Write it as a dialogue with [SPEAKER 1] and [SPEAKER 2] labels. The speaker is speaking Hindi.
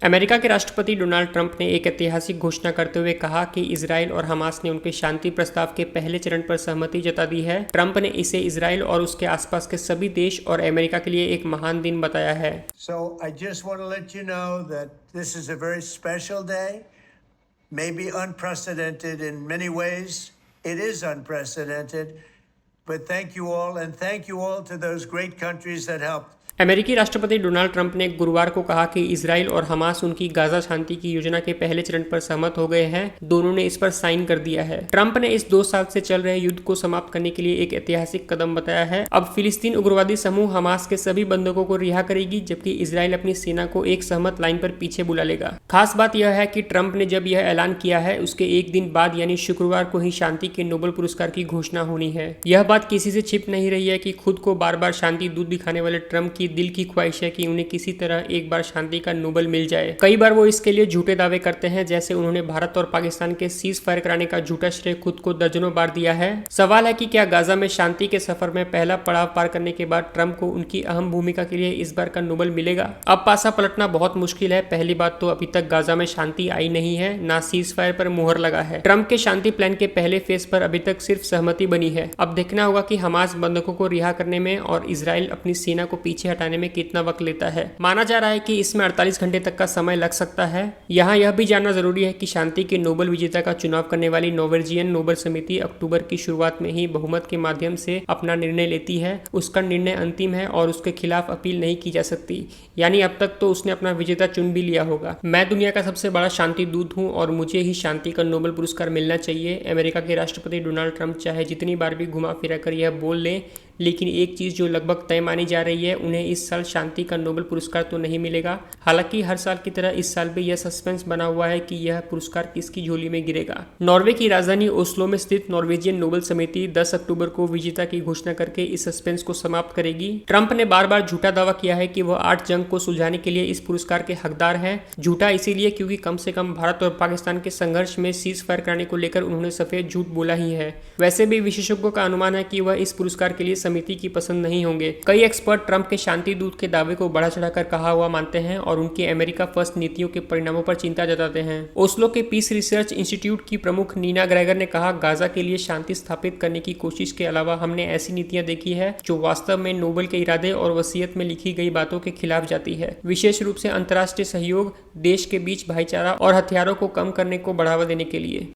[SPEAKER 1] अमेरिका के राष्ट्रपति डोनाल्ड ट्रंप ने एक ऐतिहासिक घोषणा करते हुए कहा कि इजरायल और हमास ने उनके शांति प्रस्ताव के पहले चरण पर सहमति जता दी है। ट्रंप ने इसे इजरायल और उसके आसपास के सभी देश और अमेरिका के लिए एक महान दिन बताया है।
[SPEAKER 2] So I just want to let you know that this is a very special day, maybe unprecedented in many ways. It is unprecedented, but thank you all, and thank you all to those great countries that helped.
[SPEAKER 1] अमेरिकी राष्ट्रपति डोनाल्ड ट्रंप ने गुरुवार को कहा कि इजरायल और हमास उनकी गाजा शांति की योजना के पहले चरण पर सहमत हो गए हैं। दोनों ने इस पर साइन कर दिया है। ट्रंप ने इस 2 साल से चल रहे युद्ध को समाप्त करने के लिए एक ऐतिहासिक कदम बताया है। अब फिलिस्तीन उग्रवादी समूह हमास के सभी बंधकों को रिहा करेगी, जबकि इजरायल अपनी सेना को एक सहमत लाइन पर पीछे बुला लेगा। खास बात यह है कि ट्रंप ने जब यह ऐलान किया है उसके एक दिन बाद यानी शुक्रवार को ही शांति के नोबेल पुरस्कार की घोषणा होनी है। यह बात किसी से छिप नहीं रही है कि खुद को बार बार शांति दूत दिखाने वाले ट्रंप की दिल की ख्वाहिश है कि उन्हें किसी तरह एक बार शांति का नोबेल मिल जाए। कई बार वो इसके लिए झूठे दावे करते हैं, जैसे उन्होंने भारत और पाकिस्तान के सीज फायर कराने का झूठा श्रेय खुद को दर्जनों बार दिया है। सवाल है कि क्या गाजा में शांति के सफर में पहला पड़ाव पार करने के बाद ट्रंप को उनकी अहम भूमिका के लिए इस बार का नोबेल मिलेगा? अब पासा पलटना बहुत मुश्किल है। पहली बात तो अभी तक गाजा में शांति आई नहीं है, ना सीज फायर पर मुहर लगा है। ट्रंप के शांति प्लान के पहले फेज पर अभी तक सिर्फ सहमति बनी है। अब देखना होगा कि हमास बंधकों को रिहा करने में और इजरायल अपनी सेना को पीछे हटाने में कितना वक्त लेता है। माना जा रहा है कि इसमें 48 घंटे तक का समय लग सकता है। यहाँ यह भी जानना जरूरी है कि शांति के नोबेल विजेता का चुनाव करने वाली नॉर्वेजियन नोबेल समिति अक्टूबर की शुरुआत में ही बहुमत के माध्यम से अपना निर्णय लेती है। उसका निर्णय अंतिम है और उसके खिलाफ अपील नहीं की जा सकती। यानी अब तक तो उसने अपना विजेता चुन भी लिया होगा। मैं दुनिया का सबसे बड़ा शांति दूत हूँ और मुझे ही शांति का नोबेल पुरस्कार मिलना चाहिए। अमेरिका के राष्ट्रपति डोनाल्ड ट्रंप चाहे जितनी बार भी घुमा फिरा कर यह बोल लें, लेकिन एक चीज जो लगभग तय मानी जा रही है, उन्हें इस साल शांति का नोबेल पुरस्कार तो नहीं मिलेगा। हालांकि हर साल की तरह इस साल भी यह सस्पेंस बना हुआ है कि यह पुरस्कार किसकी झोली में गिरेगा। नॉर्वे की राजधानी ओस्लो में स्थित नॉर्वेजियन नोबेल समिति 10 अक्टूबर को विजेता की घोषणा करके इस सस्पेंस को समाप्त करेगी। ट्रंप ने बार बार झूठा दावा किया है कि वह 8 जंग को सुलझाने के लिए इस पुरस्कार के हकदार हैं। झूठा इसीलिए क्योंकि कम से कम भारत और पाकिस्तान के संघर्ष में सीज फायर कराने को लेकर उन्होंने सफेद झूठ बोला ही है। वैसे भी विशेषज्ञों का अनुमान है कि वह इस पुरस्कार के लिए समिति की पसंद नहीं होंगे। कई एक्सपर्ट ट्रंप के शांति दूत के दावे को बढ़ा चढ़ाकर कहा हुआ मानते हैं और उनकी अमेरिका फर्स्ट नीतियों के परिणामों पर चिंता जताते हैं। ओस्लो के पीस रिसर्च इंस्टीट्यूट की प्रमुख नीना ग्रेगर ने कहा, गाजा के लिए शांति स्थापित करने की कोशिश के अलावा हमने ऐसी नीतियां देखी है जो वास्तव में नोबेल के इरादे और वसीयत में लिखी गई बातों के खिलाफ जाती है। विशेष रूप से अंतर्राष्ट्रीय सहयोग, देश के बीच भाईचारा और हथियारों को कम करने को बढ़ावा देने के लिए।